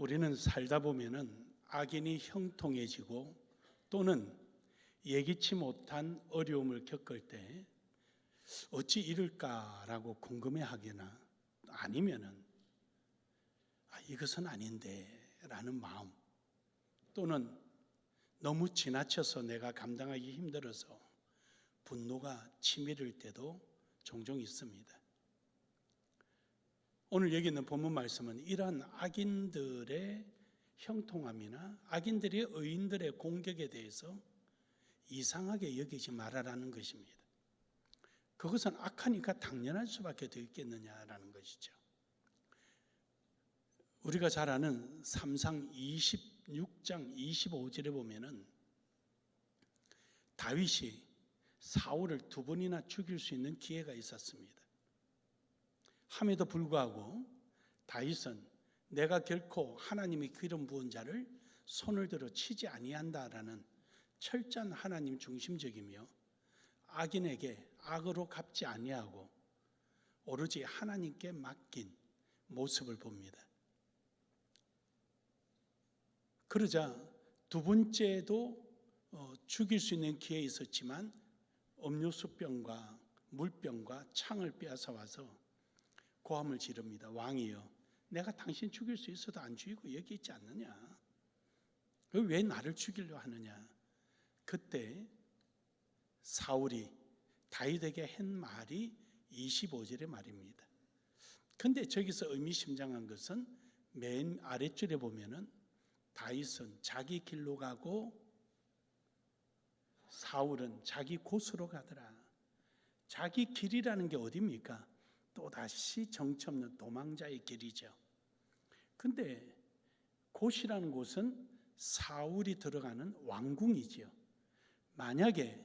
우리는 살다 보면은 악인이 형통해지고 또는 예기치 못한 어려움을 겪을 때 어찌 이럴까라고 궁금해하거나 아니면은 이것은 아닌데 라는 마음, 또는 너무 지나쳐서 내가 감당하기 힘들어서 분노가 치밀을 때도 종종 있습니다. 오늘 여기 있는 본문 말씀은 이러한 악인들의 형통함이나 악인들이 의인들의 공격에 대해서 이상하게 여기지 말아라는 것입니다. 그것은 악하니까 당연할 수밖에 더 있겠느냐라는 것이죠. 우리가 잘 아는 삼상 26장 25절에 보면은 다윗이 사울을 2번이나 죽일 수 있는 기회가 있었습니다. 함에도 불구하고 다윗은 내가 결코 하나님이 기름 부은 자를 손을 들어 치지 아니한다라는 철저한 하나님 중심적이며 악인에게 악으로 갚지 아니하고 오로지 하나님께 맡긴 모습을 봅니다. 그러자 2번째도 죽일 수 있는 기회가 있었지만 음료수병과 물병과 창을 빼앗아 와서 고함을 지릅니다. 왕이여, 내가 당신 죽일 수 있어도 안 죽이고 여기 있지 않느냐? 왜 나를 죽이려 하느냐? 그때 사울이 다윗에게 한 말이 25절의 말입니다. 그런데 저기서 의미심장한 것은 맨 아랫줄에 보면은 다윗은 자기 길로 가고 사울은 자기 곳으로 가더라. 자기 길이라는 게 어디입니까? 또다시 정처 없는 도망자의 길이죠. 근데 곳이라는 곳은 사울이 들어가는 왕궁이지요. 만약에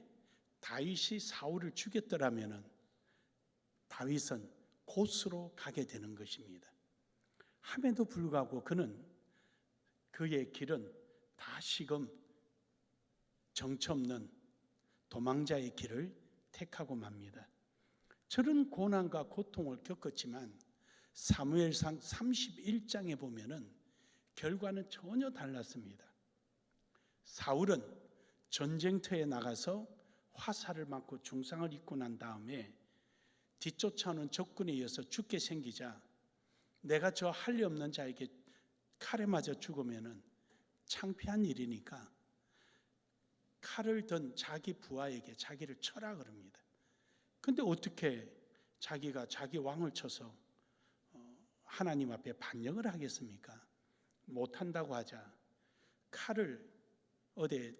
다윗이 사울을 죽였더라면 다윗은 곳으로 가게 되는 것입니다. 함에도 불구하고 그의 길은 다시금 정처 없는 도망자의 길을 택하고 맙니다. 저런 고난과 고통을 겪었지만 사무엘상 31장에 보면은 결과는 전혀 달랐습니다. 사울은 전쟁터에 나가서 화살을 맞고 중상을 입고 난 다음에 뒤쫓아오는 적군에 의해서 죽게 생기자 내가 저 할 리 없는 자에게 칼에 맞아 죽으면은 창피한 일이니까 칼을 든 자기 부하에게 자기를 쳐라 그럽니다. 근데 어떻게 자기가 자기 왕을 쳐서 하나님 앞에 반역을 하겠습니까? 못한다고 하자 칼을 어디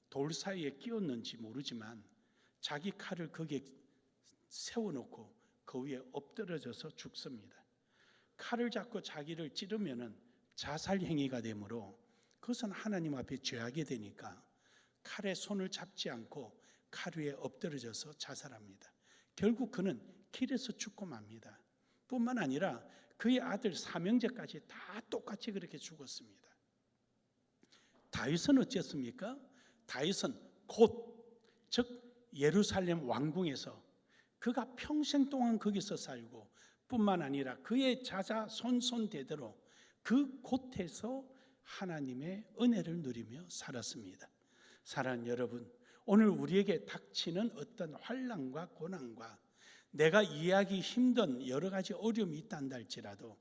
돌 사이에 끼웠는지 모르지만 자기 칼을 거기에 세워놓고 그 위에 엎드려져서 죽습니다. 칼을 잡고 자기를 찌르면은 자살 행위가 되므로 그것은 하나님 앞에 죄하게 되니까 칼에 손을 잡지 않고 칼 위에 엎드려져서 자살합니다. 결국 그는 길에서 죽고 맙니다. 뿐만 아니라 그의 아들 사명제까지 다 똑같이 그렇게 죽었습니다. 다윗은 어쨌습니까? 다윗은 즉 예루살렘 왕궁에서 그가 평생 동안 거기서 살고 뿐만 아니라 그의 자손 대대로 그 곳에서 하나님의 은혜를 누리며 살았습니다. 사랑하는 여러분, 오늘 우리에게 닥치는 어떤 환난과 고난과 내가 이해하기 힘든 여러 가지 어려움이 있단다 할지라도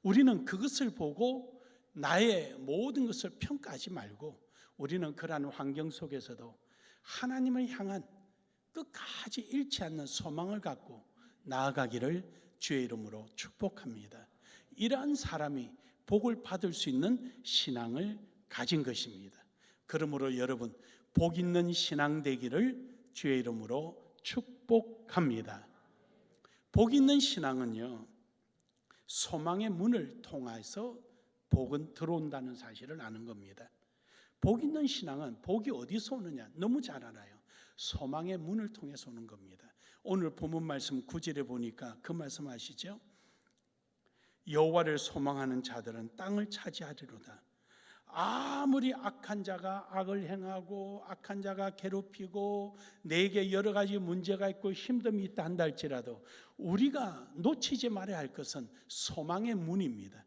우리는 그것을 보고 나의 모든 것을 평가하지 말고 우리는 그러한 환경 속에서도 하나님을 향한 끝까지 잃지 않는 소망을 갖고 나아가기를 주의 이름으로 축복합니다. 이러한 사람이 복을 받을 수 있는 신앙을 가진 것입니다. 그러므로 여러분 복 있는 신앙 되기를 주의 이름으로 축복합니다. 복 있는 신앙은요, 소망의 문을 통해서 복은 들어온다는 사실을 아는 겁니다. 복 있는 신앙은 복이 어디서 오느냐 너무 잘 알아요. 소망의 문을 통해서 오는 겁니다. 오늘 본문 말씀 9절에 보니까 그 말씀 아시죠? 여호와를 소망하는 자들은 땅을 차지하리로다. 아무리 악한 자가 악을 행하고 악한 자가 괴롭히고 내게 여러 가지 문제가 있고 힘듦이 있다 한다 할지라도 우리가 놓치지 말아야 할 것은 소망의 문입니다.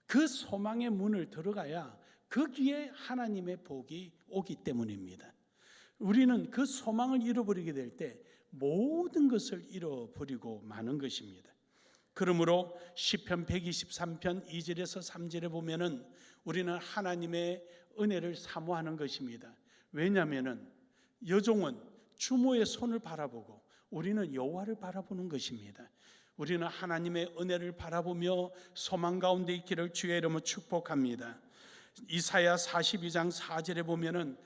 그 소망의 문을 들어가야 거기에 하나님의 복이 오기 때문입니다. 우리는 그 소망을 잃어버리게 될 때 모든 것을 잃어버리고 마는 것입니다. 그러므로 시편 123편 2절에서 3절에 보면은 우리는 하나님의 은혜를 사모하는 것입니다. 왜냐하면은 여종은 주모의 손을 바라보고 우리는 여호와를 바라보는 것입니다. 우리는 하나님의 은혜를 바라보며 소망 가운데 있기를 주의 이름으로 축복합니다. 이사야 42장 4절에 보면은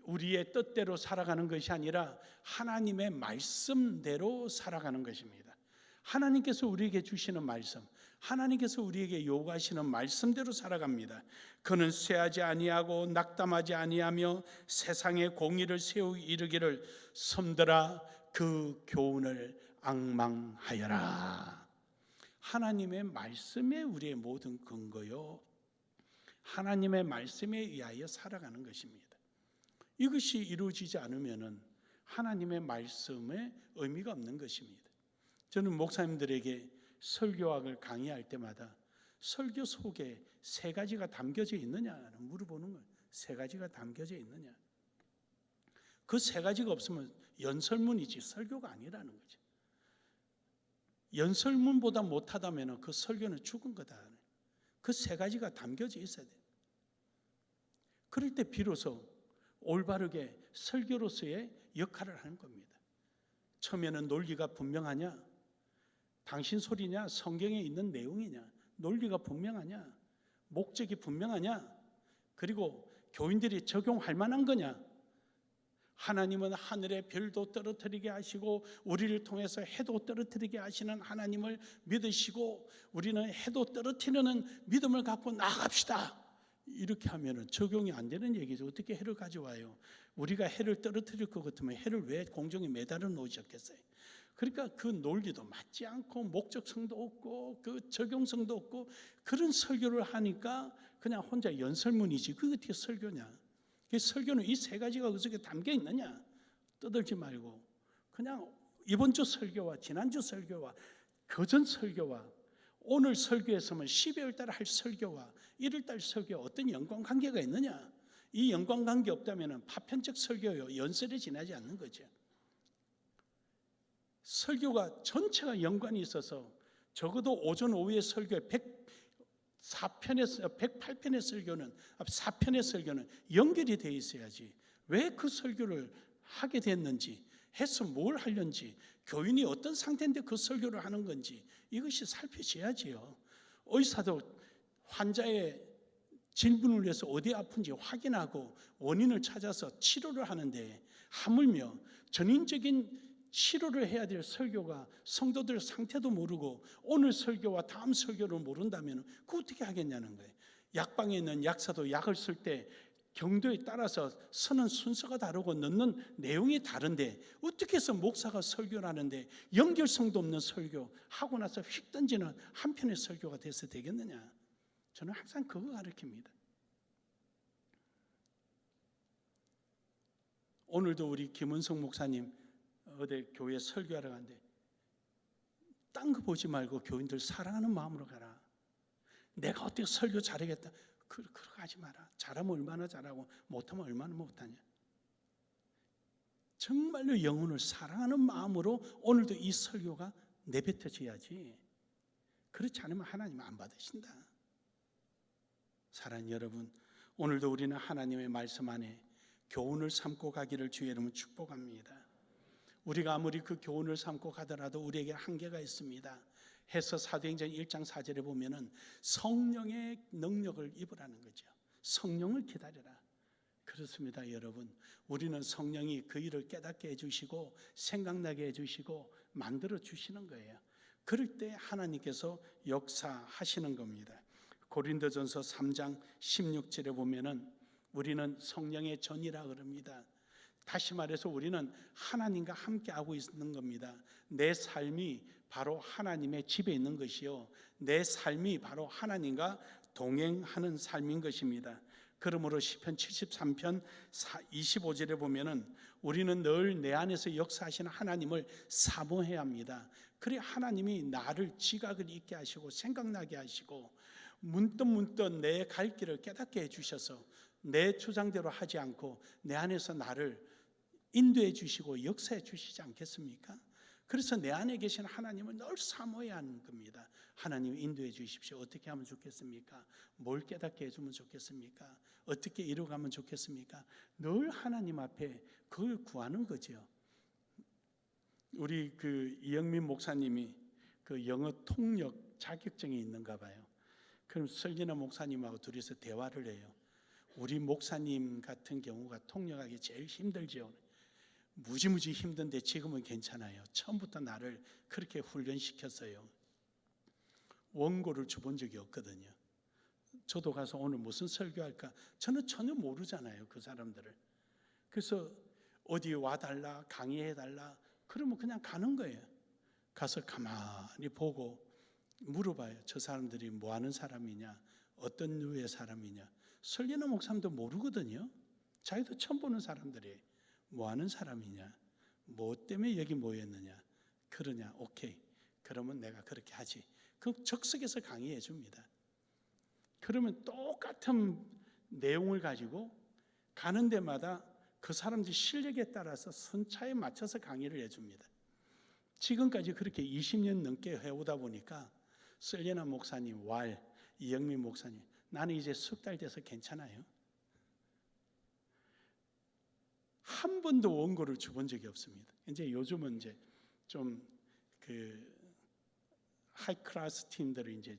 우리의 뜻대로 살아가는 것이 아니라 하나님의 말씀대로 살아가는 것입니다. 하나님께서 우리에게 주시는 말씀, 하나님께서 우리에게 요구하시는 말씀대로 살아갑니다. 그는 쇠하지 아니하고 낙담하지 아니하며 세상에 공의를 세우기 이르기를 섬들아 그 교훈을 앙망하여라. 하나님의 말씀에 우리의 모든 근거요, 하나님의 말씀에 의하여 살아가는 것입니다. 이것이 이루어지지 않으면 하나님의 말씀에 의미가 없는 것입니다. 저는 목사님들에게 설교학을 강의할 때마다 설교 속에 세 가지가 담겨져 있느냐를 물어보는 거예요. 세 가지가 담겨져 있느냐. 그 세 가지가 없으면 연설문이지 설교가 아니라는 거죠. 연설문보다 못하다면 그 설교는 죽은 거다. 그 세 가지가 담겨져 있어야 돼요. 그럴 때 비로소 올바르게 설교로서의 역할을 하는 겁니다. 처음에는 논리가 분명하냐? 당신 소리냐? 성경에 있는 내용이냐? 논리가 분명하냐? 목적이 분명하냐? 그리고 교인들이 적용할 만한 거냐? 하나님은 하늘의 별도 떨어뜨리게 하시고 우리를 통해서 해도 떨어뜨리게 하시는 하나님을 믿으시고 우리는 해도 떨어뜨리는 믿음을 갖고 나아갑시다. 이렇게 하면 적용이 안 되는 얘기죠. 어떻게 해를 가져와요? 우리가 해를 떨어뜨릴 것 같으면 해를 왜 공중에 매달아 놓으셨겠어요? 그러니까 그 논리도 맞지 않고 목적성도 없고 그 적용성도 없고 그런 설교를 하니까 그냥 혼자 연설문이지 그게 어떻게 설교냐? 설교는 이 세 가지가 어떻게 담겨 있느냐? 떠들지 말고 그냥 이번 주 설교와 지난주 설교와 그전 설교와 오늘 설교에서만 12월 달에 할 설교와 1월 달 설교와 어떤 연관관계가 있느냐? 이 연관관계 없다면 파편적 설교요 연설에 지나지 않는 거죠. 설교가 전체가 연관이 있어서 적어도 오전 오후의 설교에 108편의 설교는 4편의 설교는 연결이 되어 있어야지. 왜 그 설교를 하게 됐는지, 해서 뭘 하려는지, 교인이 어떤 상태인데 그 설교를 하는 건지 이것이 살펴져야지요. 의사도 환자의 질문을 위해서 어디 아픈지 확인하고 원인을 찾아서 치료를 하는데 하물며 전인적인 치료를 해야 될 설교가 성도들 상태도 모르고 오늘 설교와 다음 설교를 모른다면 그거 어떻게 하겠냐는 거예요. 약방에 있는 약사도 약을 쓸 때 경도에 따라서 쓰는 순서가 다르고 넣는 내용이 다른데 어떻게 해서 목사가 설교를 하는데 연결성도 없는 설교 하고 나서 휙 던지는 한 편의 설교가 돼서 되겠느냐. 저는 항상 그거 가르칩니다. 오늘도 우리 김은성 목사님 어디 교회 설교하러 가는데 딴 거 보지 말고 교인들 사랑하는 마음으로 가라. 내가 어떻게 설교 잘하겠다. 그렇게 하지 마라. 잘하면 얼마나 잘하고 못하면 얼마나 못하냐. 정말로 영혼을 사랑하는 마음으로 오늘도 이 설교가 내뱉어져야지. 그렇지 않으면 하나님 안 받으신다. 사랑하는 여러분, 오늘도 우리는 하나님의 말씀 안에 교훈을 삼고 가기를 주의 이름으로 축복합니다. 우리가 아무리 그 교훈을 삼고 가더라도 우리에게 한계가 있습니다. 해서 사도행전 1장 4절에 보면은 성령의 능력을 입으라는 거죠. 성령을 기다려라. 그렇습니다, 여러분. 우리는 성령이 그 일을 깨닫게 해주시고 생각나게 해주시고 만들어 주시는 거예요. 그럴 때 하나님께서 역사하시는 겁니다. 고린도전서 3장 16절에 보면은 우리는 성령의 전이라 그럽니다. 다시 말해서 우리는 하나님과 함께하고 있는 겁니다. 내 삶이 바로 하나님의 집에 있는 것이요, 내 삶이 바로 하나님과 동행하는 삶인 것입니다. 그러므로 시편 73편 25절에 보면은 우리는 늘 내 안에서 역사하시는 하나님을 사모해야 합니다. 그래 하나님이 나를 지각을 있게 하시고 생각나게 하시고 문득문득 내 갈 길을 깨닫게 해주셔서 내 주장대로 하지 않고 내 안에서 나를 인도해 주시고 역사해 주시지 않겠습니까? 그래서 내 안에 계신 하나님을 늘 사모해야 하는 겁니다. 하나님 인도해 주십시오. 어떻게 하면 좋겠습니까? 뭘 깨닫게 해주면 좋겠습니까? 어떻게 이루어가면 좋겠습니까? 늘 하나님 앞에 그걸 구하는 거죠. 우리 이영민 목사님이 영어 통역 자격증이 있는가 봐요. 그럼 설진아 목사님하고 둘이서 대화를 해요. 우리 목사님 같은 경우가 통역하기 제일 힘들죠. 무지무지 힘든데 지금은 괜찮아요. 처음부터 나를 그렇게 훈련시켰어요. 원고를 줘본 적이 없거든요. 저도 가서 오늘 무슨 설교할까? 저는 전혀 모르잖아요, 그 사람들을. 그래서 어디 와달라, 강의해달라, 그러면 그냥 가는 거예요. 가서 가만히 보고 물어봐요. 저 사람들이 뭐 하는 사람이냐, 어떤 류의 사람이냐. 설리나 목사님도 모르거든요. 자기도 처음 보는 사람들이 뭐 하는 사람이냐, 뭐 때문에 여기 모였느냐. 그러냐, 오케이, 그러면 내가 그렇게 하지. 그 적석에서 강의해 줍니다. 그러면 똑같은 내용을 가지고 가는 데마다 그 사람들 실력에 따라서 순차에 맞춰서 강의를 해줍니다. 지금까지 그렇게 20년 넘게 해오다 보니까 설리나 목사님, 이영민 목사님, 나는 이제 석 달 돼서 괜찮아요. 한 번도 원고를 줘본 적이 없습니다. 이제 요즘은 이제 좀 하이클래스 팀들을 이제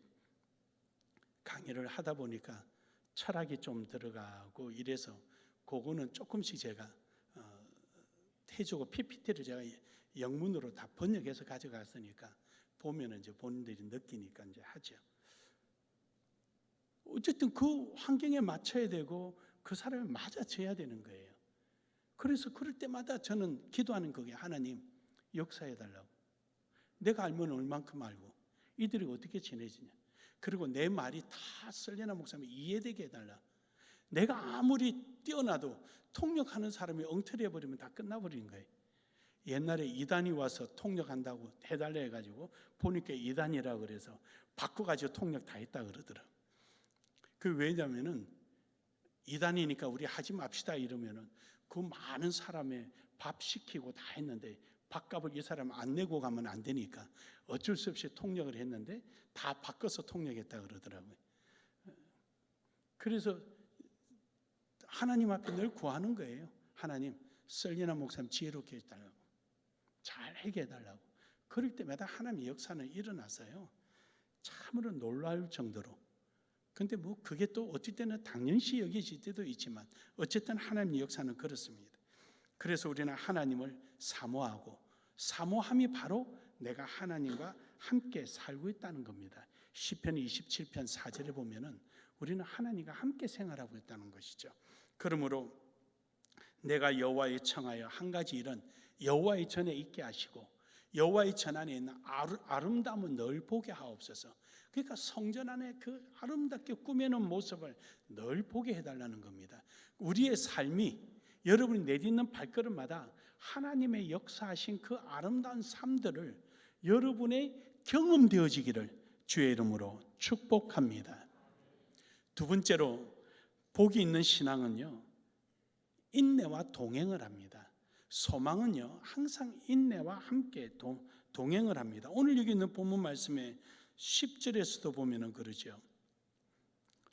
강의를 하다 보니까 철학이 좀 들어가고 이래서 그거는 조금씩 제가 해주고 PPT를 제가 영문으로 다 번역해서 가져갔으니까 보면은 이제 본인들이 느끼니까 이제 하죠. 어쨌든 그 환경에 맞춰야 되고 그 사람에 맞아져야 되는 거예요. 그래서 그럴 때마다 저는 기도하는 거게 하나님 역사해 달라고. 내가 알면 얼만큼 알고 이들이 어떻게 지내지냐. 그리고 내 말이 다 설리나 목사님 이해되게 해달라. 내가 아무리 뛰어나도 통역하는 사람이 엉터리 해버리면 다 끝나버리는 거예요. 옛날에 이단이 와서 통역한다고 해달라 해가지고 보니까 이단이라고 그래서 바꿔가지고 통역 다 했다 그러더라고요. 왜냐면은 이단이니까 우리 하지 맙시다 이러면은 그 많은 사람의 밥 시키고 다 했는데 밥값을 이 사람 안 내고 가면 안 되니까 어쩔 수 없이 통역을 했는데 다 바꿔서 통역했다 그러더라고요. 그래서 하나님 앞에 늘 구하는 거예요. 하나님, 설리나 목사님 지혜롭게 해달라고, 잘하게 해달라고. 그럴 때마다 하나님의 역사는 일어나서요. 참으로 놀라울 정도로. 근데 뭐 그게 또 어쩔 때는 당연시 여겨질 때도 있지만 어쨌든 하나님의 역사는 그렇습니다. 그래서 우리는 하나님을 사모하고 사모함이 바로 내가 하나님과 함께 살고 있다는 겁니다. 시편 27편 4절에 보면은 우리는 하나님과 함께 생활하고 있다는 것이죠. 그러므로 내가 여호와의 청하여 한 가지 일은 여호와의 전에 있게 하시고 여호와의 전 안에 있는 아름다움을 늘 보게 하옵소서. 그러니까 성전 안에 그 아름답게 꾸며놓은 모습을 늘 보게 해달라는 겁니다. 우리의 삶이 여러분이 내딛는 발걸음마다 하나님의 역사하신 그 아름다운 삶들을 여러분의 경험되어지기를 주의 이름으로 축복합니다. 두 번째로 복이 있는 신앙은요, 인내와 동행을 합니다. 소망은요, 항상 인내와 함께 동행을 합니다. 오늘 여기 있는 본문 말씀에 10절에서도 보면은 그러죠.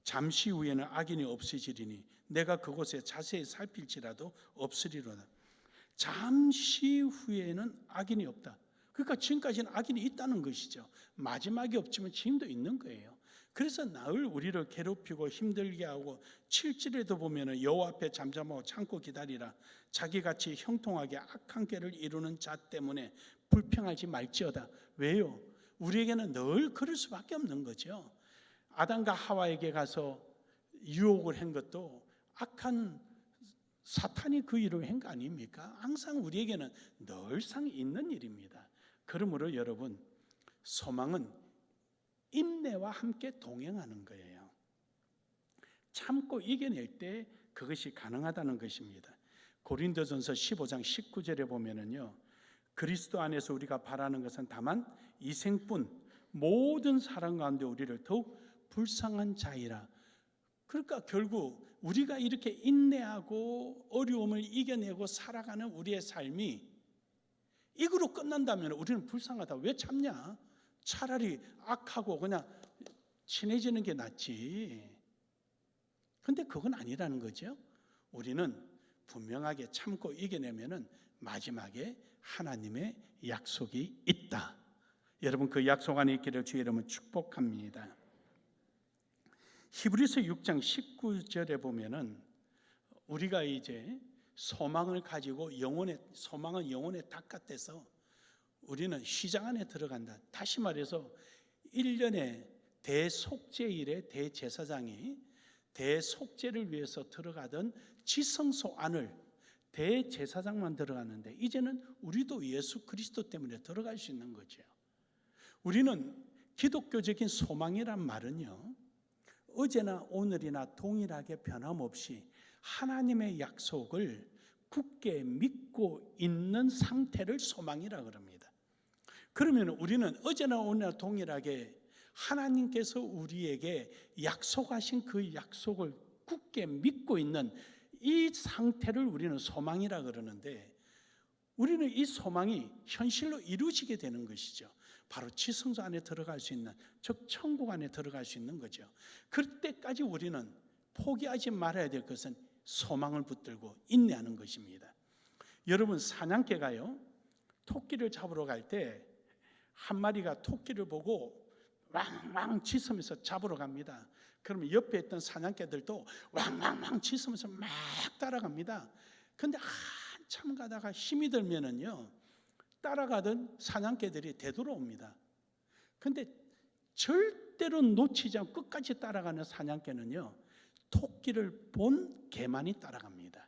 잠시 후에는 악인이 없어지리니 내가 그곳에 자세히 살필지라도 없으리로다. 잠시 후에는 악인이 없다. 그러니까 지금까지는 악인이 있다는 것이죠. 마지막이 없지만 지금도 있는 거예요. 그래서 늘 우리를 괴롭히고 힘들게 하고 7절에도 보면은 여호와 앞에 잠잠하고 참고 기다리라. 자기같이 형통하게 악한 꾀를 이루는 자 때문에 불평하지 말지어다. 왜요? 우리에게는 늘 그럴 수밖에 없는 거죠. 아담과 하와에게 가서 유혹을 한 것도 악한 사탄이 그 일을 한 거 아닙니까? 항상 우리에게는 늘상 있는 일입니다. 그러므로 여러분, 소망은 인내와 함께 동행하는 거예요. 참고 이겨낼 때 그것이 가능하다는 것입니다. 고린도전서 15장 19절에 보면은요, 그리스도 안에서 우리가 바라는 것은 다만 이생뿐 모든 사랑 가운데 우리를 더욱 불쌍한 자이라. 그러니까 결국 우리가 이렇게 인내하고 어려움을 이겨내고 살아가는 우리의 삶이 이거로 끝난다면 우리는 불쌍하다. 왜 참냐? 차라리 악하고 그냥 친해지는 게 낫지. 근데 그건 아니라는 거죠. 우리는 분명하게 참고 이겨내면은 마지막에 하나님의 약속이 있다. 여러분, 그 약속 안에 있기를 주의 이름으로 축복합니다. 히브리서 6장 19절에 보면은 우리가 이제 소망을 가지고 소망은 영혼의 닭 같아서 우리는 휘장 안에 들어간다. 다시 말해서 1년에 대속죄일에 대제사장이 대속죄를 위해서 들어가던 지성소 안을 대제사장만 들어갔는데 이제는 우리도 예수 그리스도 때문에 들어갈 수 있는 거죠. 우리는 기독교적인 소망이란 말은요, 어제나 오늘이나 동일하게 변함없이 하나님의 약속을 굳게 믿고 있는 상태를 소망이라 그럽니다. 그러면 우리는 어제나 오늘이나 동일하게 하나님께서 우리에게 약속하신 그 약속을 굳게 믿고 있는 이 상태를 우리는 소망이라 그러는데, 우리는 이 소망이 현실로 이루어지게 되는 것이죠. 바로 지성소 안에 들어갈 수 있는, 즉 천국 안에 들어갈 수 있는 거죠. 그때까지 우리는 포기하지 말아야 될 것은 소망을 붙들고 인내하는 것입니다. 여러분, 사냥개가요, 토끼를 잡으러 갈 때 한 마리가 토끼를 보고 왕왕 짖으면서 잡으러 갑니다. 그러면 옆에 있던 사냥개들도 왕왕왕 짖으면서 막 따라갑니다. 근데 한참 가다가 힘이 들면은요, 따라가던 사냥개들이 되돌아옵니다. 근데 절대로 놓치지 않고 끝까지 따라가는 사냥개는요, 토끼를 본 개만이 따라갑니다.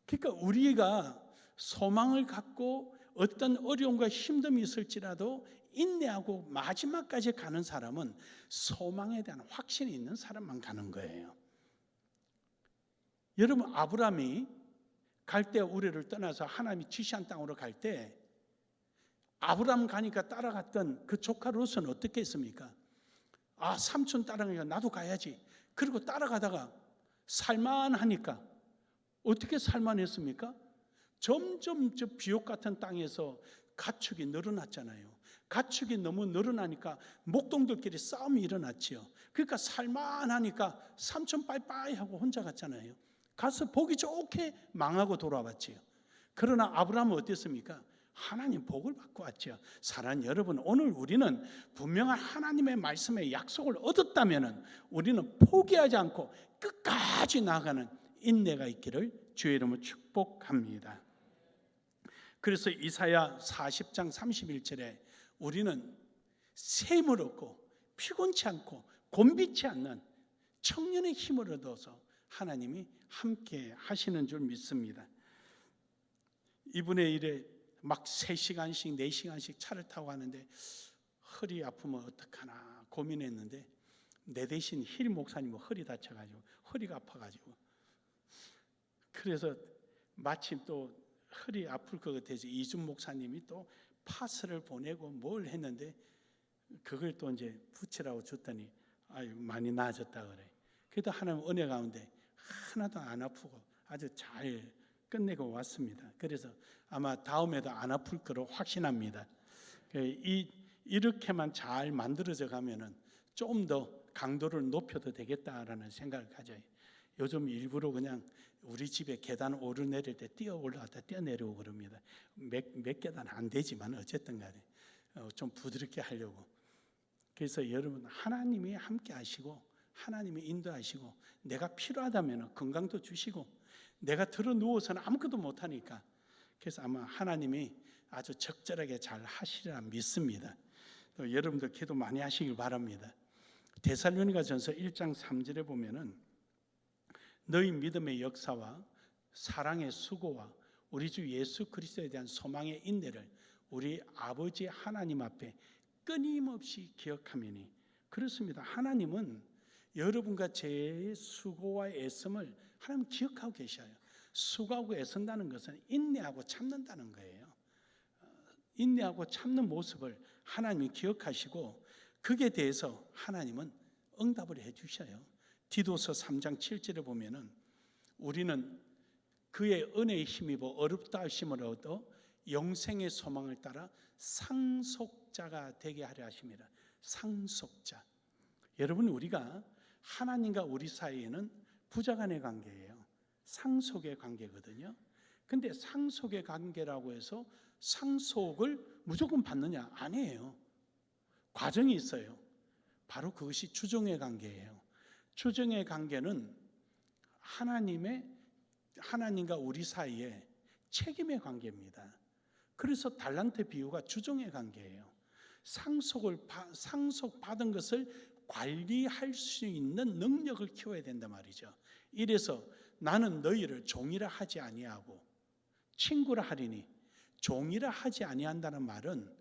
그러니까 우리가 소망을 갖고 어떤 어려움과 힘듦이 있을지라도 인내하고 마지막까지 가는 사람은 소망에 대한 확신이 있는 사람만 가는 거예요. 여러분, 아브라함이 갈대 우레를 떠나서 하나님이 지시한 땅으로 갈 때 아브라함 가니까 따라갔던 그 조카 롯은 어떻게 했습니까? 삼촌 따라가니까 나도 가야지. 그리고 따라가다가 살만하니까 어떻게 살만했습니까? 점점 저 비옥 같은 땅에서 가축이 늘어났잖아요. 가축이 너무 늘어나니까 목동들끼리 싸움이 일어났지요. 그러니까 살만하니까 삼촌 빠이빠이 하고 혼자 갔잖아요. 가서 보기 좋게 망하고 돌아왔지요. 그러나 아브라함은 어땠습니까? 하나님 복을 받고 왔죠. 사랑하는 여러분, 오늘 우리는 분명한 하나님의 말씀의 약속을 얻었다면 우리는 포기하지 않고 끝까지 나아가는 인내가 있기를 주의 이름으로 축복합니다. 그래서 이사야 40장 31절에 우리는 샘을 얻고 피곤치 않고 곤비치 않는 청년의 힘을 얻어서 하나님이 함께 하시는 줄 믿습니다. 이분의 일에 막 3시간씩 4시간씩 차를 타고 가는데 허리 아프면 어떡하나 고민했는데 내 대신 힐 목사님은 허리 다쳐가지고 허리가 아파가지고, 그래서 마침 또 허리 아플 것 같아서 이준 목사님이 또 파스를 보내고 뭘 했는데 그걸 또 이제 붙이라고 줬더니 많이 나아졌다 그래. 그래도 하나님 은혜 가운데 하나도 안 아프고 아주 잘 끝내고 왔습니다. 그래서 아마 다음에도 안 아플 거로 확신합니다. 이렇게만 잘 만들어져 가면은 좀 더 강도를 높여도 되겠다라는 생각을 가져요. 요즘 일부러 그냥 우리 집에 계단 오르내릴 때 뛰어 올라갔다 뛰어 내려오고 그럽니다. 몇 계단 안 되지만 어쨌든 간에 좀 부드럽게 하려고. 그래서 여러분, 하나님이 함께 하시고 하나님이 인도하시고 내가 필요하다면 건강도 주시고 내가 들어 누워서는 아무것도 못하니까, 그래서 아마 하나님이 아주 적절하게 잘 하시리라 믿습니다. 또 여러분도 기도 많이 하시길 바랍니다. 데살로니가전서 1장 3절에 보면은 너희 믿음의 역사와 사랑의 수고와 우리 주 예수 그리스도에 대한 소망의 인내를 우리 아버지 하나님 앞에 끊임없이 기억하매니. 그렇습니다. 하나님은 여러분과 제 수고와 애씀을 하나님 기억하고 계셔요. 수고하고 애쓴다는 것은 인내하고 참는다는 거예요. 인내하고 참는 모습을 하나님이 기억하시고 거기에 대해서 하나님은 응답을 해주셔요. 디도서 3장 7절에 보면은 우리는 그의 은혜에 힘입어 어렵다 하심을 얻어 영생의 소망을 따라 상속자가 되게 하려 하심이라. 상속자. 여러분, 우리가 하나님과 우리 사이에는 부자간의 관계예요. 상속의 관계거든요. 근데 상속의 관계라고 해서 상속을 무조건 받느냐? 아니에요. 과정이 있어요. 바로 그것이 주종의 관계예요. 주종의 관계는 하나님과 우리 사이에 책임의 관계입니다. 그래서 달란트 비유가 주종의 관계예요. 상속받은 것을 관리할 수 있는 능력을 키워야 된단 말이죠. 이래서 나는 너희를 종이라 하지 아니하고 친구라 하리니, 종이라 하지 아니한다는 말은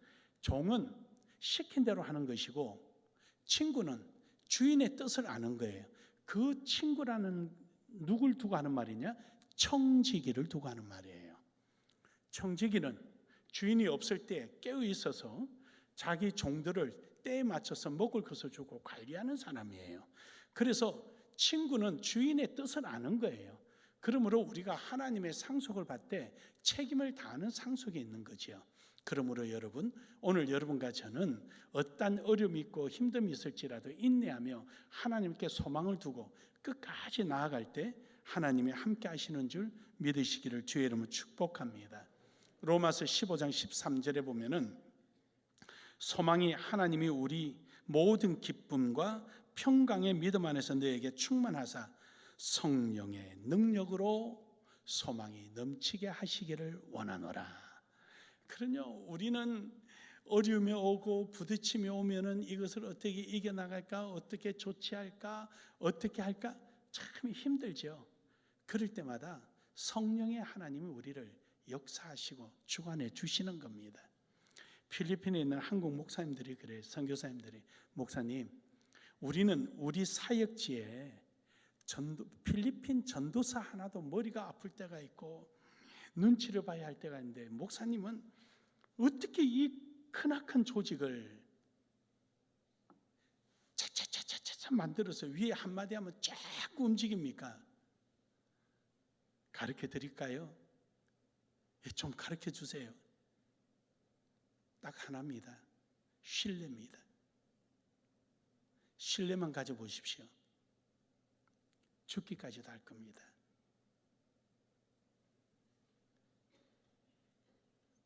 종은 시킨 대로 하는 것이고 친구는 주인의 뜻을 아는 거예요. 그 친구라는 누굴 두고 하는 말이냐? 청지기를 두고 하는 말이에요. 청지기는 주인이 없을 때 깨어 있어서 자기 종들을 때에 맞춰서 먹을 것을 주고 관리하는 사람이에요. 그래서 친구는 주인의 뜻을 아는 거예요. 그러므로 우리가 하나님의 상속을 받을 때 책임을 다하는 상속이 있는 거죠. 그러므로 여러분, 오늘 여러분과 저는 어떤 어려움이 있고 힘듦이 있을지라도 인내하며 하나님께 소망을 두고 끝까지 나아갈 때 하나님이 함께 하시는 줄 믿으시기를 주의 이름으로 축복합니다. 로마서 15장 13절에 보면은 소망이 하나님이 우리 모든 기쁨과 평강의 믿음 안에서 너에게 충만하사 성령의 능력으로 소망이 넘치게 하시기를 원하노라. 그러냐, 우리는 어려움이 오고 부딪힘이 오면은 이것을 어떻게 이겨나갈까, 어떻게 조치할까, 어떻게 할까 참 힘들죠. 그럴 때마다 성령의 하나님이 우리를 역사하시고 주관해 주시는 겁니다. 필리핀에 있는 한국 목사님들이 그래요. 선교사님들이, 목사님, 우리는 우리 사역지에 필리핀 전도사 하나도 머리가 아플 때가 있고 눈치를 봐야 할 때가 있는데 목사님은 어떻게 이 크나큰 조직을 차차차차차 만들어서 위에 한마디 하면 쫙 움직입니까? 가르쳐 드릴까요? 좀 가르쳐 주세요. 딱 하나입니다. 신뢰입니다. 신뢰만 가져보십시오. 죽기까지도 할 겁니다.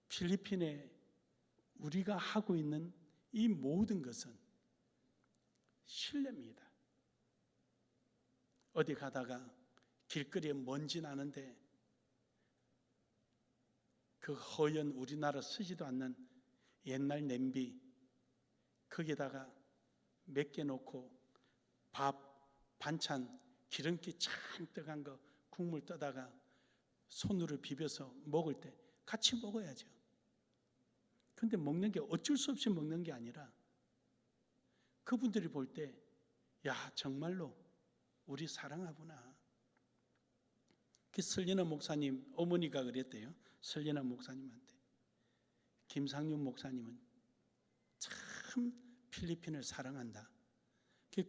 필리핀에 우리가 하고 있는 이 모든 것은 신뢰입니다. 어디 가다가 길거리에 먼지 나는데 그 허연 우리나라 쓰지도 않는 옛날 냄비 거기에다가 몇 개 놓고 밥, 반찬, 기름기 잔뜩 한 거 국물 떠다가 손으로 비벼서 먹을 때 같이 먹어야죠. 근데 먹는 게 어쩔 수 없이 먹는 게 아니라 그분들이 볼 때 야, 정말로 우리 사랑하구나. 그 설리나 목사님 어머니가 그랬대요. 설리나 목사님한테. 김상윤 목사님은 참 필리핀을 사랑한다.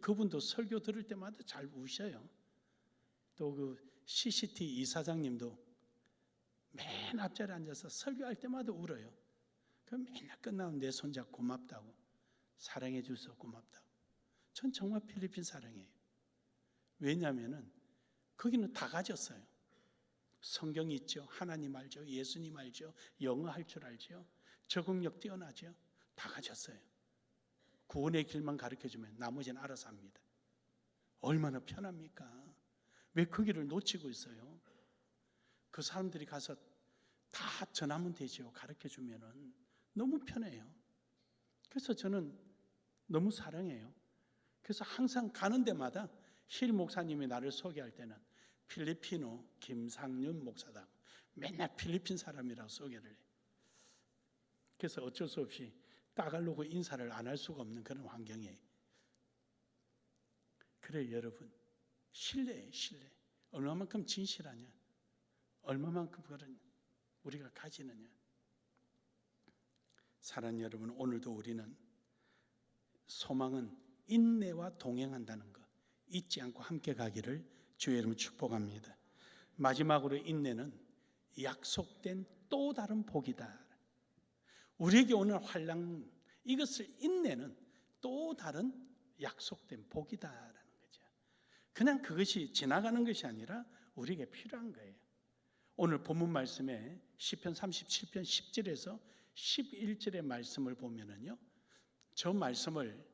그분도 설교 들을 때마다 잘 우셔요. 또 그 CCT 이사장님도 맨 앞자리에 앉아서 설교할 때마다 울어요. 그럼 맨날 끝나면 내 손잡고 고맙다고, 사랑해 주셔서 고맙다고. 전 정말 필리핀 사랑해요. 왜냐하면은 거기는 다 가졌어요. 성경이 있죠. 하나님 알죠. 예수님 알죠. 영어 할 줄 알죠. 적응력 뛰어나죠. 다 가졌어요. 구원의 길만 가르쳐주면 나머지는 알아서 합니다. 얼마나 편합니까? 왜 그 길을 놓치고 있어요? 그 사람들이 가서 다 전하면 되죠. 가르쳐주면은 너무 편해요. 그래서 저는 너무 사랑해요. 그래서 항상 가는 데마다 힐 목사님이 나를 소개할 때는 필리핀어 김상윤 목사다. 맨날 필리핀 사람이라고 소개를 해요. 그래서 어쩔 수 없이 따갈로그 인사를 안 할 수가 없는 그런 환경이에요. 그래요, 여러분. 신뢰예요, 신뢰. 얼마만큼 진실하냐, 얼마만큼 그런 우리가 가지느냐. 사랑하는 여러분, 오늘도 우리는 소망은 인내와 동행한다는 것 잊지 않고 함께 가기를 주의 이름으로 축복합니다. 마지막으로 인내는 약속된 또 다른 복이다. 우리에게 오는 환난, 이것을 인내는 또 다른 약속된 복이다라는 거죠. 그냥 그것이 지나가는 것이 아니라 우리에게 필요한 거예요. 오늘 본문 말씀에 시편 37편 10절에서 11절의 말씀을 보면은요, 저 말씀을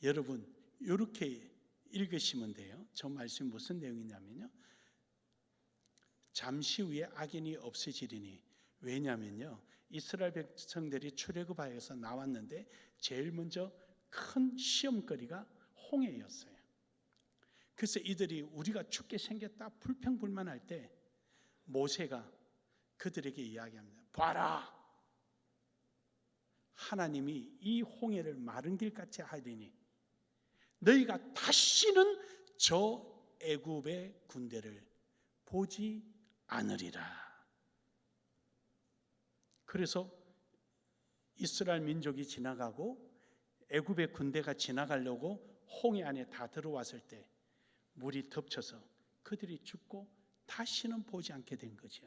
여러분 이렇게 읽으시면 돼요. 저 말씀이 무슨 내용이냐면요, 잠시 후에 악인이 없어지리니. 왜냐하면요, 이스라엘 백성들이 출애굽하여서 나왔는데 제일 먼저 큰 시험거리가 홍해였어요. 그래서 이들이 우리가 죽게 생겼다 불평불만할 때 모세가 그들에게 이야기합니다. 봐라, 하나님이 이 홍해를 마른 길같이 하리니 너희가 다시는 저 애굽의 군대를 보지 않으리라. 그래서 이스라엘 민족이 지나가고 애굽의 군대가 지나가려고 홍해 안에 다 들어왔을 때 물이 덮쳐서 그들이 죽고 다시는 보지 않게 된 거죠.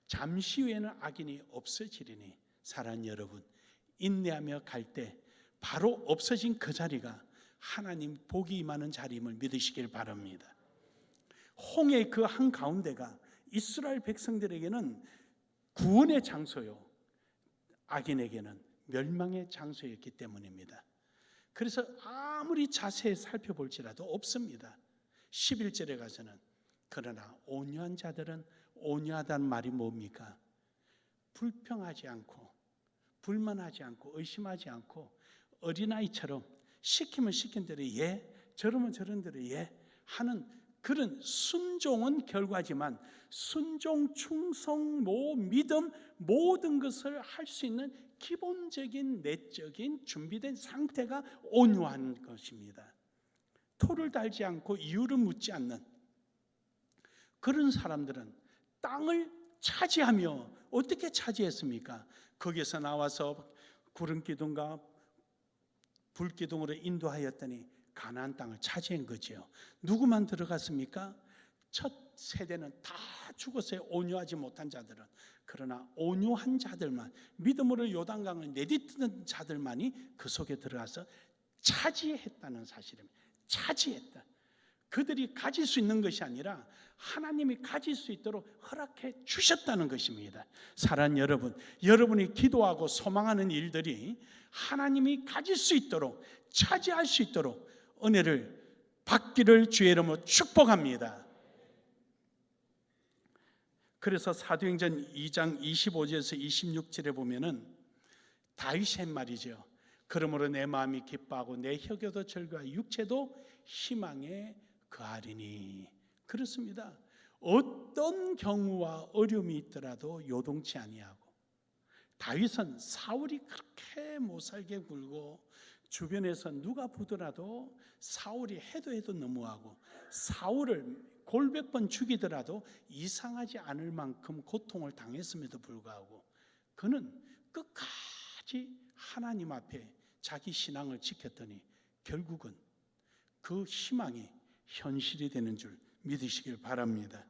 잠시 후에는 악인이 없어지리니. 사랑하는 여러분, 인내하며 갈 때 바로 없어진 그 자리가 하나님 복이 임하는 자리임을 믿으시길 바랍니다. 홍해의 그 한가운데가 이스라엘 백성들에게는 구원의 장소요, 악인에게는 멸망의 장소였기 때문입니다. 그래서 아무리 자세히 살펴볼지라도 없습니다. 11절에 가서는 그러나 온유한 자들은, 온유하다는 말이 뭡니까? 불평하지 않고 불만하지 않고 의심하지 않고 어린아이처럼 시키면 시킨 대로 예, 저러면 저런 대로 예 하는 그런 순종은 결과지만 순종, 충성, 믿음 모든 것을 할 수 있는 기본적인 내적인 준비된 상태가 온유한 것입니다. 토를 달지 않고 이유를 묻지 않는 그런 사람들은 땅을 차지하며, 어떻게 차지했습니까? 거기에서 나와서 구름기둥과 불기둥으로 인도하였더니 가나안 땅을 차지한 거죠. 누구만 들어갔습니까? 첫 세대는 다 죽었어요. 온유하지 못한 자들은. 그러나 온유한 자들만, 믿음으로 요단강을 내딛는 자들만이 그 속에 들어가서 차지했다는 사실입니다. 차지했다. 그들이 가질 수 있는 것이 아니라 하나님이 가질 수 있도록 허락해 주셨다는 것입니다. 사랑하는 여러분, 여러분이 기도하고 소망하는 일들이 하나님이 가질 수 있도록, 차지할 수 있도록 은혜를 받기를 주의 이름으로 축복합니다. 그래서 사도행전 2장 25절에서 26절에 보면은 다윗의 말이죠. 그러므로 내 마음이 기뻐하고 내 혀도 즐거워 육체도 희망에 거하리니. 그렇습니다. 어떤 경우와 어려움이 있더라도 요동치 아니하고, 다윗은 사울이 그렇게 못살게 굴고 주변에서 누가 보더라도 사울이 해도 너무하고 사울을 골백 번 죽이더라도 이상하지 않을 만큼 고통을 당했음에도 불구하고 그는 끝까지 하나님 앞에 자기 신앙을 지켰더니 결국은 그 희망이 현실이 되는 줄 믿으시길 바랍니다.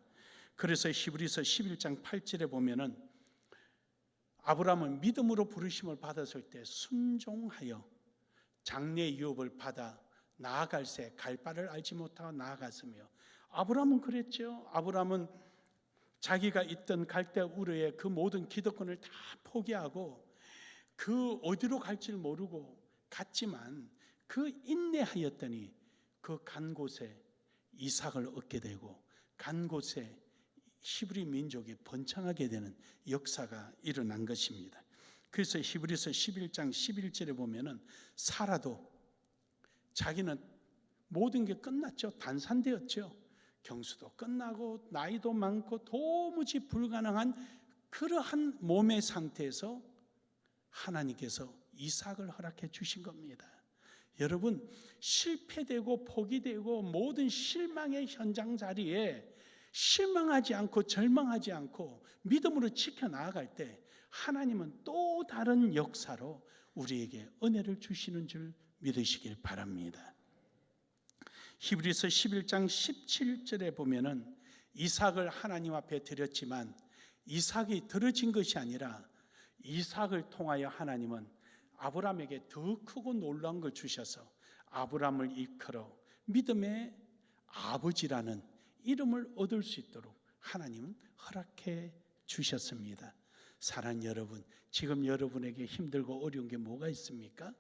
그래서 히브리서 11장 8절에 보면은 아브라함은 믿음으로 부르심을 받았을 때 순종하여 장래 유업을 받아 나아갈새 갈 바를 알지 못하고 나아갔으며, 아브라함은 그랬죠. 아브라함은 자기가 있던 갈대 우르의 그 모든 기득권을 다 포기하고 그 어디로 갈지를 모르고 갔지만 그 인내하였더니 그 간 곳에 이삭을 얻게 되고 간 곳에 히브리 민족이 번창하게 되는 역사가 일어난 것입니다. 그래서 히브리서 11장 11절에 보면은 사라도 자기는 모든 게 끝났죠. 단산되었죠. 경수도 끝나고 나이도 많고 도무지 불가능한 그러한 몸의 상태에서 하나님께서 이삭을 허락해 주신 겁니다. 여러분, 실패되고 포기되고 모든 실망의 현장 자리에 실망하지 않고 절망하지 않고 믿음으로 지켜나아갈 때 하나님은 또 다른 역사로 우리에게 은혜를 주시는 줄 믿으시길 바랍니다. 히브리서 11장 17절에 보면은 이삭을 하나님 앞에 드렸지만 이삭이 들어진 것이 아니라 이삭을 통하여 하나님은 아브라함에게 더 크고 놀라운 걸 주셔서 아브라함을 일컬어 믿음의 아버지라는 이름을 얻을 수 있도록 하나님은 허락해 주셨습니다. 사랑하는 여러분, 지금 여러분에게 힘들고 어려운 게 뭐가 있습니까?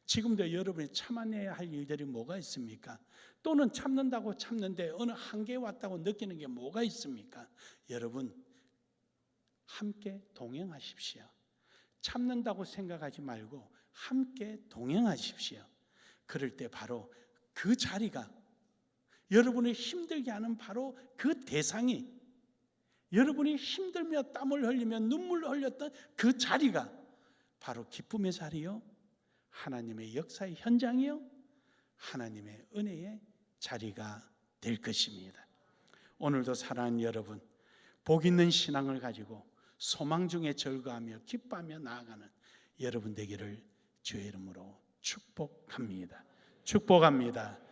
지금도 여러분이 참아내야 할 일들이 뭐가 있습니까? 또는 참는다고 참는데 어느 한계에 왔다고 느끼는 게 뭐가 있습니까? 여러분, 함께 동행하십시오. 참는다고 생각하지 말고 함께 동행하십시오. 그럴 때 바로 그 자리가, 여러분을 힘들게 하는 바로 그 대상이, 여러분이 힘들며 땀을 흘리며 눈물을 흘렸던 그 자리가 바로 기쁨의 자리요, 하나님의 역사의 현장이요, 하나님의 은혜의 자리가 될 것입니다. 오늘도 사랑하는 여러분, 복 있는 신앙을 가지고 소망 중에 절거하며 기뻐하며 나아가는 여러분 되기를 주의 이름으로 축복합니다. 축복합니다.